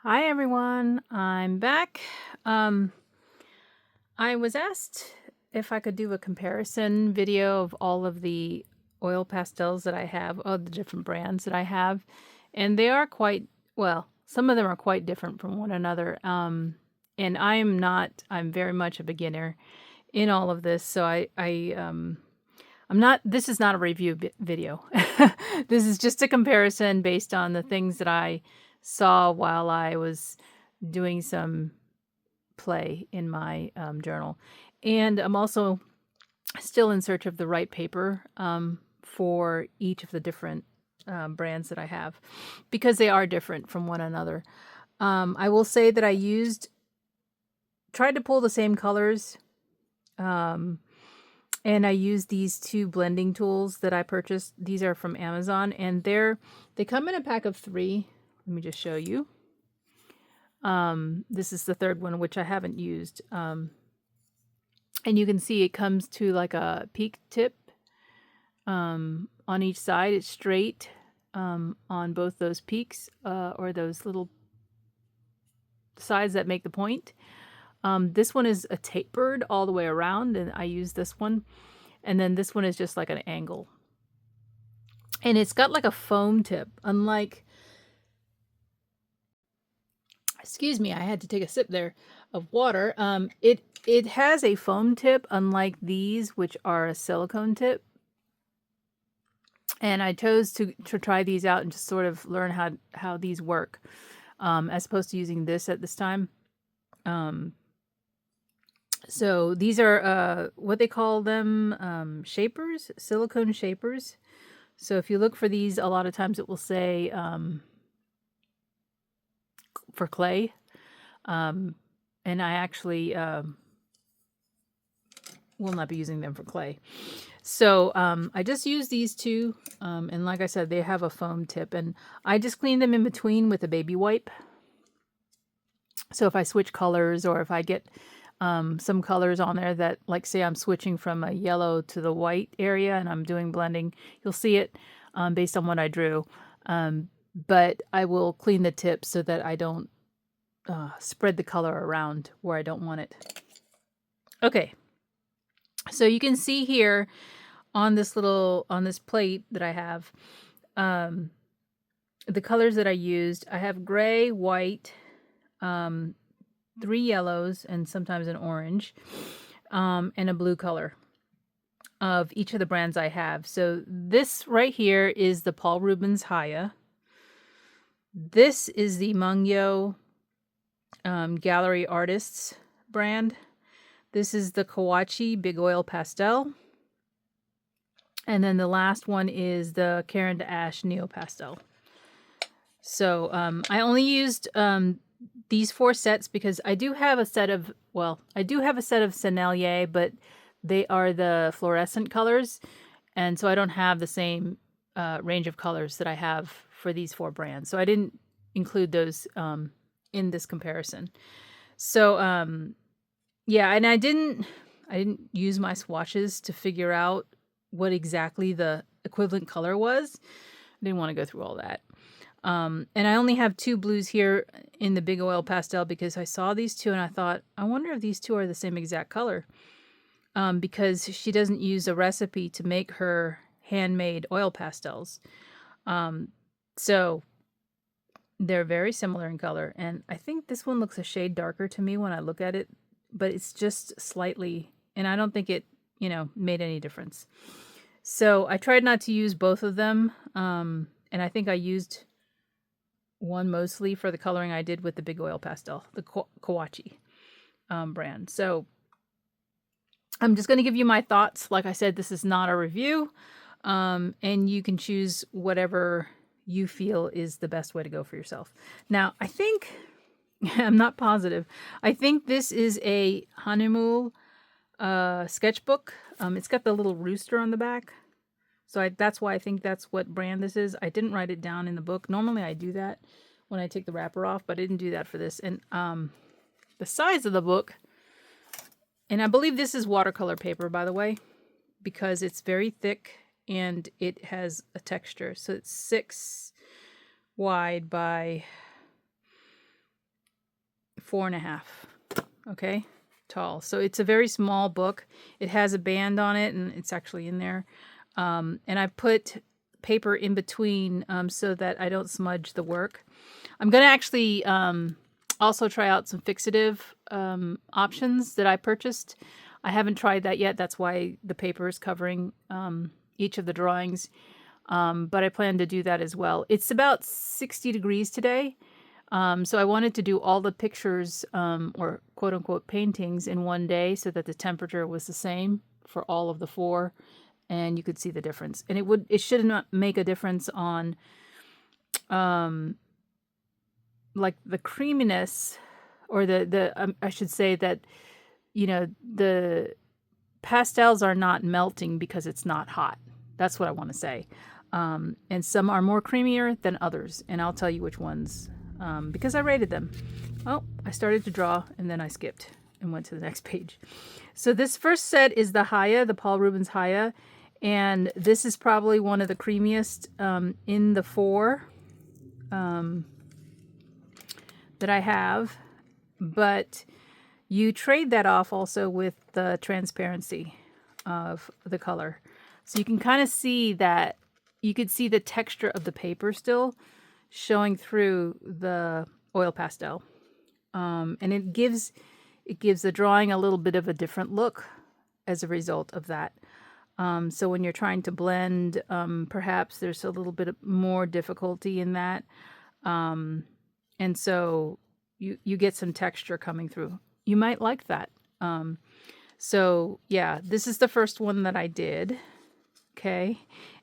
Hi everyone, I'm back. I was asked if I could do a comparison video of all of the oil pastels that I have, of the different brands that I have, and they are quite, well, some of them are quite different from one another. And I'm very much a beginner in all of this, so I'm not, this is not a review video. This is just a comparison based on the things that I saw while I was doing some play in my journal. And I'm also still in search of the right paper for each of the different brands that I have, because they are different from one another. I will say that tried to pull the same colors, and I used these two blending tools that I purchased. These are from Amazon, and they come in a pack of 3. Let me just show you. This is the third one, which I haven't used. And you can see it comes to like a peak tip on each side. It's straight on both those peaks or those little sides that make the point. This one is a tapered all the way around, and I use this one. And then this one is just like an angle. And it's got like a foam tip, unlike... Excuse me, I had to take a sip there of water. It has a foam tip, unlike these, which are a silicone tip. And I chose to try these out and just sort of learn how these work, as opposed to using this at this time. So these are what they call them, shapers, silicone shapers. So if you look for these, a lot of times it will say for clay. And I actually will not be using them for clay. So I just use these two, and like I said, they have a foam tip, and I just clean them in between with a baby wipe. So if I switch colors, or if I get some colors on there that, like, say I'm switching from a yellow to the white area and I'm doing blending, you'll see it based on what I drew. But I will clean the tip so that I don't spread the color around where I don't want it. Okay, so you can see here on this plate that I have, the colors that I used. I have gray, white, 3 yellows, and sometimes an orange, and a blue color of each of the brands I have. So this right here is the Paul Rubens Haya. This is the Mungyo Gallery Artists brand. This is the Kawachi Big Oil Pastel. And then the last one is the Caran to Ash Neo Pastel. So I only used these 4 sets because I do have a set of, Sennelier, but they are the fluorescent colors. And so I don't have the same range of colors that I have for these 4 brands. So I didn't include those in this comparison. So yeah, and I didn't use my swatches to figure out what exactly the equivalent color was. I didn't want to go through all that. And I only have 2 blues here in the Big Oil Pastel because I saw these 2 and I thought, I wonder if these 2 are the same exact color. Because she doesn't use a recipe to make her handmade oil pastels. So they're very similar in color. And I think this one looks a shade darker to me when I look at it, but it's just slightly, and I don't think it, made any difference. So I tried not to use both of them. And I think I used one mostly for the coloring I did with the Big Oil Pastel, the Kawachi brand. So I'm just going to give you my thoughts. Like I said, this is not a review, and you can choose whatever you feel is the best way to go for yourself. Now, I think, I'm not positive, I think this is a Hanimul sketchbook. It's got the little rooster on the back. So that's why I think that's what brand this is. I didn't write it down in the book. Normally I do that when I take the wrapper off, but I didn't do that for this. And the size of the book, and I believe this is watercolor paper, by the way, because it's very thick and it has a texture. So it's 6 wide by 4.5, okay, tall. So it's a very small book. It has a band on it, and it's actually in there. And I put paper in between so that I don't smudge the work. I'm going to actually also try out some fixative options that I purchased. I haven't tried that yet. That's why the paper is covering each of the drawings. But I plan to do that as well. It's about 60 degrees today. So I wanted to do all the pictures or quote unquote paintings in one day so that the temperature was the same for all of the 4, and you could see the difference. And it should not make a difference on like the creaminess, or I should say that, you know, the pastels are not melting because it's not hot. That's what I want to say. And some are more creamier than others, and I'll tell you which ones because I rated them. Oh, I started to draw and then I skipped and went to the next page. So this first set is the Haya, the Paul Rubens Haya, and this is probably one of the creamiest in the 4 that I have, but you trade that off also with the transparency of the color. So you can kind of see that, you could see the texture of the paper still showing through the oil pastel. And it gives the drawing a little bit of a different look as a result of that. So when you're trying to blend, perhaps there's a little bit more difficulty in that. And so you get some texture coming through. You might like that. So yeah, this is the first one that I did. Okay.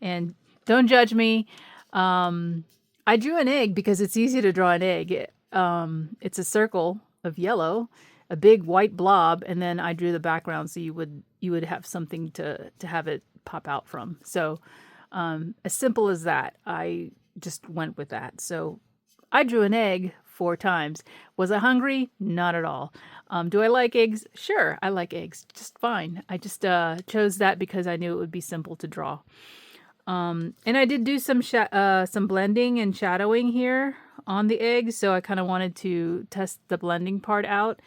And don't judge me. I drew an egg because it's easy to draw an egg. It's a circle of yellow, a big white blob, and then I drew the background so you would have something to have it pop out from. So as simple as that. I just went with that. So I drew an egg 4 times. Was I hungry? Not at all. Do I like eggs? Sure, I like eggs just fine. I just chose that because I knew it would be simple to draw. And I did do some blending and shadowing here on the egg, so I kind of wanted to test the blending part out.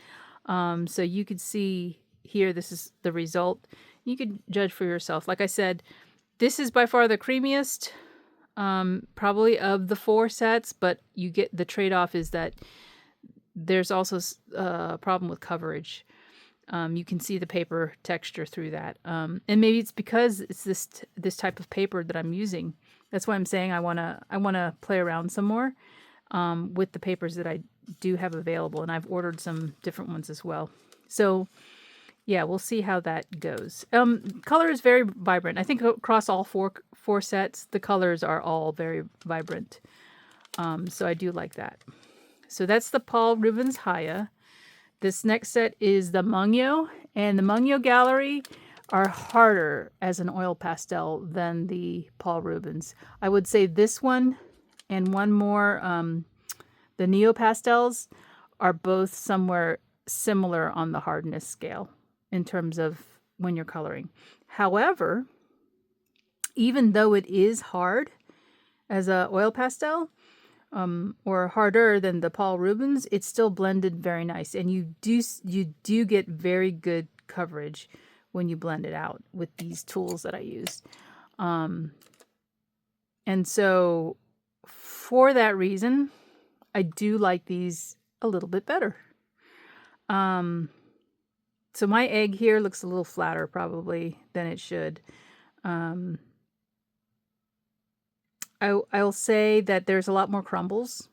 So you could see here, this is the result. You could judge for yourself. Like I said, this is by far the creamiest, probably of the 4 sets, but you get the trade-off is that there's also a problem with coverage. You can see the paper texture through that. And maybe it's because it's this type of paper that I'm using. That's why I'm saying I wanna play around some more with the papers that I do have available, and I've ordered some different ones as well. So yeah, we'll see how that goes. Color is very vibrant. I think across all four sets, the colors are all very vibrant. So I do like that. So that's the Paul Rubens Haya. This next set is the Mungyo, and the Mungyo Gallery are harder as an oil pastel than the Paul Rubens. I would say this one and one more, the Neo Pastels, are both somewhere similar on the hardness scale in terms of when you're coloring. However, even though it is hard as a oil pastel, or harder than the Paul Rubens, it's still blended very nice, and you do get very good coverage when you blend it out with these tools that I used. And so for that reason, I do like these a little bit better. So my egg here looks a little flatter probably than it should. I'll say that there's a lot more crumbles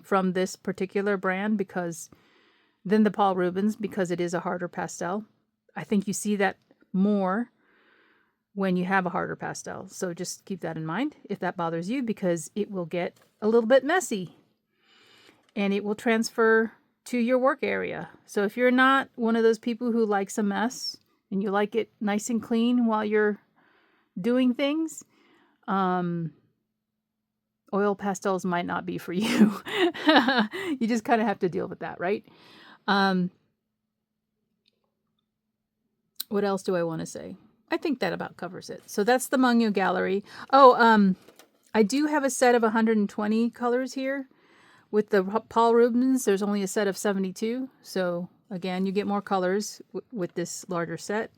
from this particular brand than the Paul Rubens, because it is a harder pastel. I think you see that more when you have a harder pastel. So just keep that in mind if that bothers you, because it will get a little bit messy and it will transfer to your work area. So if you're not one of those people who likes a mess and you like it nice and clean while you're doing things, oil pastels might not be for you. You just kind of have to deal with that, right? What else do I want to say? I think that about covers it. So that's the Mungyo Gallery. Oh, I do have a set of 120 colors here, With the Paul Rubens, there's only a set of 72. So again, you get more colors with this larger set.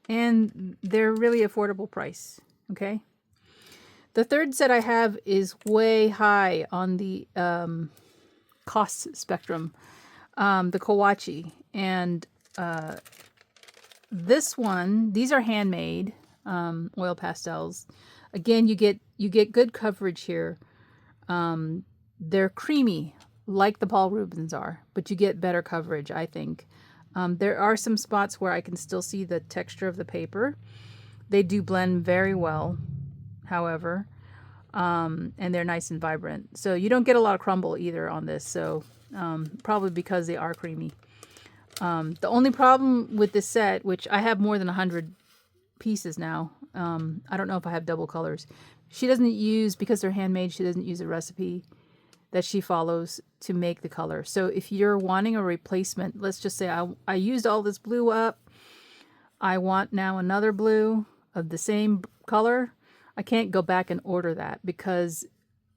And they're really affordable price. Okay. The third set I have is way high on the cost spectrum. The Kawachi. And this one, these are handmade oil pastels. Again, you get good coverage here. They're creamy like the Paul Rubens are, but you get better coverage, I think. There are some spots where I can still see the texture of the paper. They do blend very well, however, and they're nice and vibrant. So you don't get a lot of crumble either on this, so probably because they are creamy. The only problem with this set, which I have more than 100 pieces now, I don't know if I have double colors. She doesn't use, because they're handmade, she doesn't use a recipe that she follows to make the color. So if you're wanting a replacement, let's just say I used all this blue up. I want now another blue of the same color. I can't go back and order that because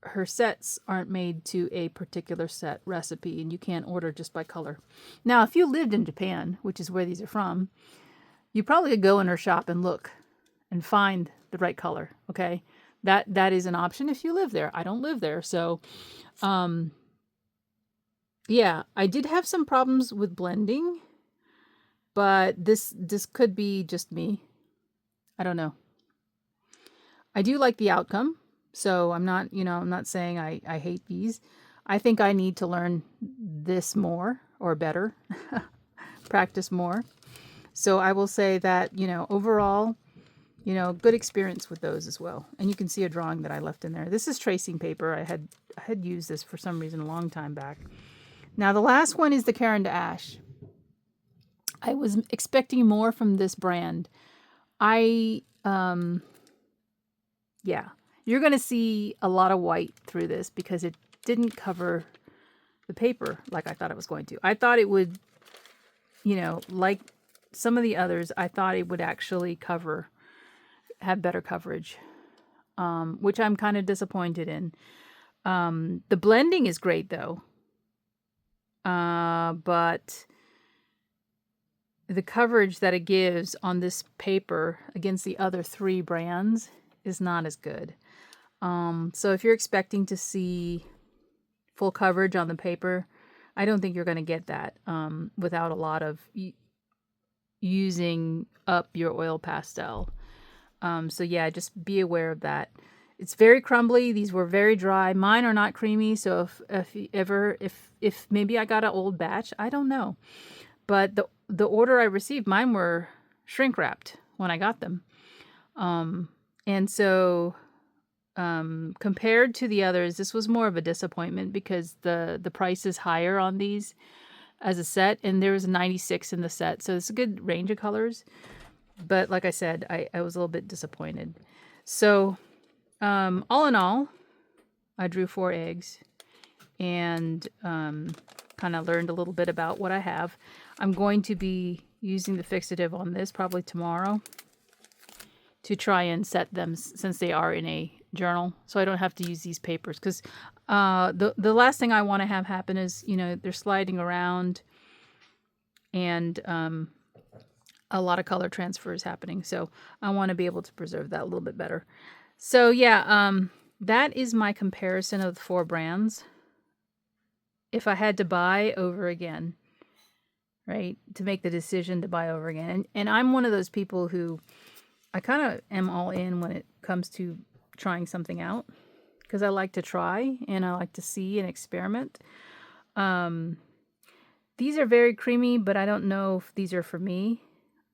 her sets aren't made to a particular set recipe, and you can't order just by color. Now, if you lived in Japan, which is where these are from, you probably could go in her shop and look and find the right color. Okay. That is an option if you live there. I don't live there. So, yeah, I did have some problems with blending, but this could be just me. I don't know. I do like the outcome. So I'm not saying I hate these. I think I need to learn this more or better, practice more. So I will say that, overall, good experience with those as well. And you can see a drawing that I left in there. This is tracing paper. I had used this for some reason a long time back. Now the last one is the Caran to Ash. I was expecting more from this brand. Yeah, you're going to see a lot of white through this because it didn't cover the paper like I thought it was going to. I thought it would, like some of the others, I thought it would actually have better coverage, which I'm kind of disappointed in. The blending is great though, but the coverage that it gives on this paper against the other three brands is not as good. So if you're expecting to see full coverage on the paper, I don't think you're going to get that without a lot of using up your oil pastel. So yeah, just be aware of that. It's very crumbly. These were very dry. Mine are not creamy. So if maybe I got an old batch, I don't know. But the order I received, mine were shrink wrapped when I got them. And so compared to the others, this was more of a disappointment because the price is higher on these as a set, and there was a 96 in the set. So it's a good range of colors. But like I said, I was a little bit disappointed. So all in all, I drew 4 eggs and kind of learned a little bit about what I have. I'm going to be using the fixative on this probably tomorrow to try and set them since they are in a journal, so I don't have to use these papers because the last thing I want to have happen is they're sliding around and a lot of color transfer is happening, so I want to be able to preserve that a little bit better. So yeah, that is my comparison of the 4 brands. If I had to buy over again, right, to make the decision to buy over again, and I'm one of those people who I kind of am all in when it comes to trying something out because I like to try and I like to see and experiment. These are very creamy, but I don't know if these are for me.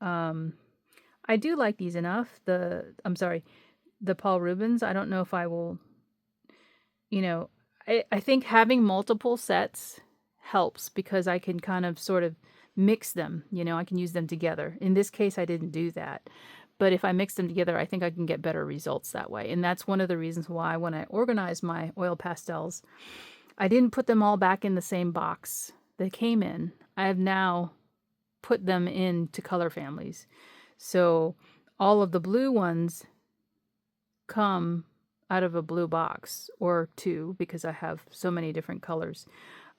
I do like these enough. The Paul Rubens. I don't know if I will, I think having multiple sets helps because I can kind of sort of mix them, I can use them together. In this case, I didn't do that. But if I mix them together, I think I can get better results that way. And that's one of the reasons why when I organized my oil pastels, I didn't put them all back in the same box they came in. I have now put them into color families. So all of the blue ones come out of a blue box, or two, because I have so many different colors.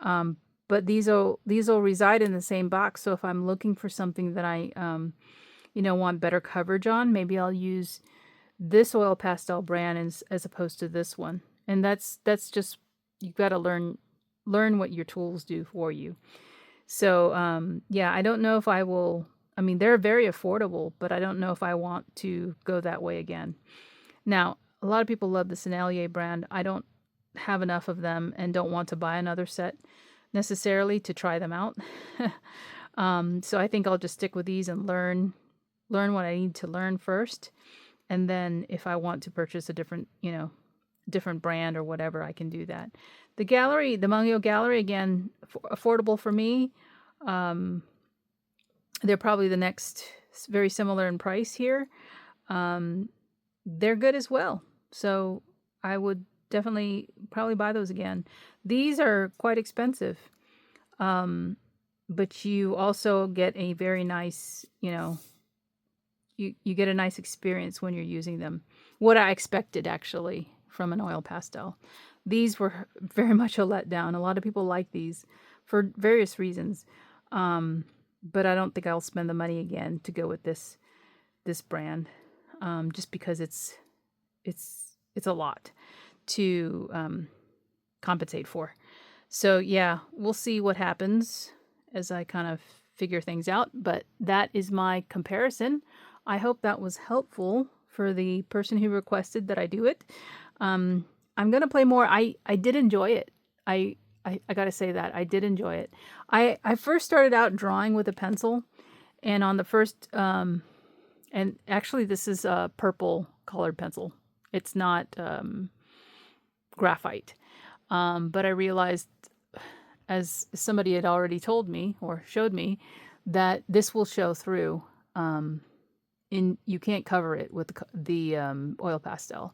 But these will reside in the same box. So if I'm looking for something that I want better coverage on, maybe I'll use this oil pastel brand as opposed to this one. And that's just, you've got to learn what your tools do for you. So yeah, I don't know if I will. I mean, they're very affordable, but I don't know if I want to go that way again. Now, a lot of people love the Sennelier brand. I don't have enough of them and don't want to buy another set necessarily to try them out. So I think I'll just stick with these and learn what I need to learn first. And then if I want to purchase a different brand or whatever, I can do that. The Mungyo gallery, again, affordable for me. They're probably the next, very similar in price here. They're good as well. So I would definitely probably buy those again. These are quite expensive. But you also get a very nice, you get a nice experience when you're using them. What I expected, actually, from an oil pastel. These were very much a letdown. A lot of people like these for various reasons. But I don't think I'll spend the money again to go with this brand. Just because it's a lot to compensate for. So yeah, we'll see what happens as I kind of figure things out. But that is my comparison. I hope that was helpful for the person who requested that I do it. I'm gonna play more. I did enjoy it. I gotta say that I did enjoy it. I first started out drawing with a pencil, and on the first and actually this is a purple colored pencil. It's not graphite. But I realized, as somebody had already told me or showed me, that this will show through. You can't cover it with the oil pastel.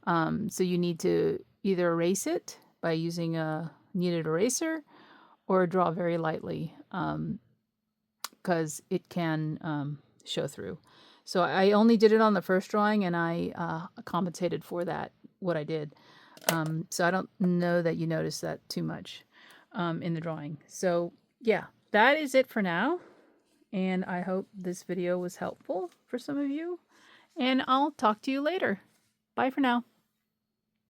So you need to either erase it by using a kneaded eraser or draw very lightly, because it can show through. So I only did it on the first drawing, and I compensated for that, what I did. So I don't know that you noticed that too much in the drawing. So yeah, that is it for now. And I hope this video was helpful for some of you. And I'll talk to you later. Bye for now.